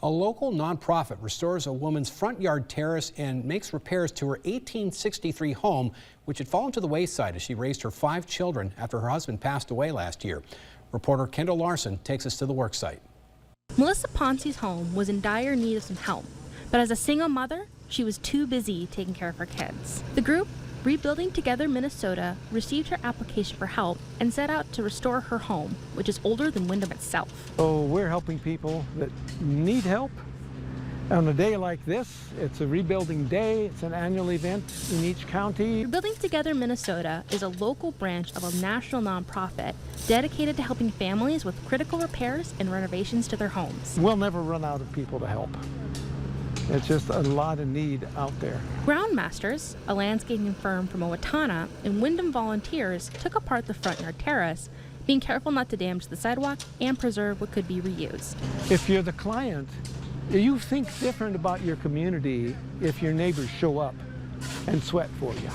A local nonprofit restores a woman's front yard terrace and makes repairs to her 1863 home, which had fallen to the wayside as she raised her 5 children after her husband passed away last year. Reporter Kendall Larson takes us to the worksite. Melissa Ponce's home was in dire need of some help, but as a single mother, she was too busy taking care of her kids. The group, Rebuilding Together Minnesota, received her application for help and set out to restore her home, which is older than Windham itself. So we're helping people that need help. On a day like this, it's a rebuilding day. It's an annual event in each county. Rebuilding Together Minnesota is a local branch of a national nonprofit dedicated to helping families with critical repairs and renovations to their homes. We'll never run out of people to help. It's just a lot of need out there. Groundmasters, a landscaping firm from Owatonna, and Windham volunteers took apart the front yard terrace, being careful not to damage the sidewalk and preserve what could be reused. If you're the client, you think different about your community if your neighbors show up and sweat for you.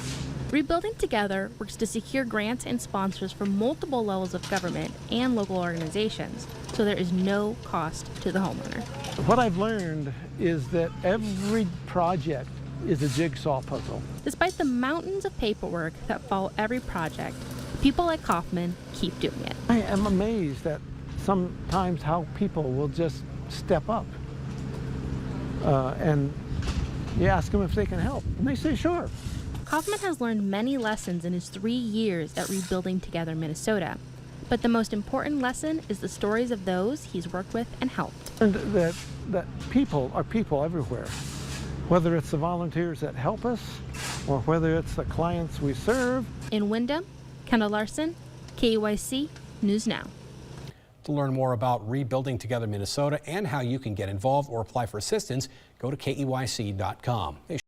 Rebuilding Together works to secure grants and sponsors from multiple levels of government and local organizations, so there is no cost to the homeowner. What I've learned is that every project is a jigsaw puzzle. Despite the mountains of paperwork that follow every project, people like Kaufman keep doing it. I am amazed at sometimes how people will just step up and you ask them if they can help, and they say sure. Kaufman has learned many lessons in his 3 years at Rebuilding Together Minnesota. But the most important lesson is the stories of those he's worked with and helped. And that people are people everywhere, whether it's the volunteers that help us or whether it's the clients we serve. In Windham, Kendall Larson, KEYC News Now. To learn more about Rebuilding Together Minnesota and how you can get involved or apply for assistance, go to KEYC.com.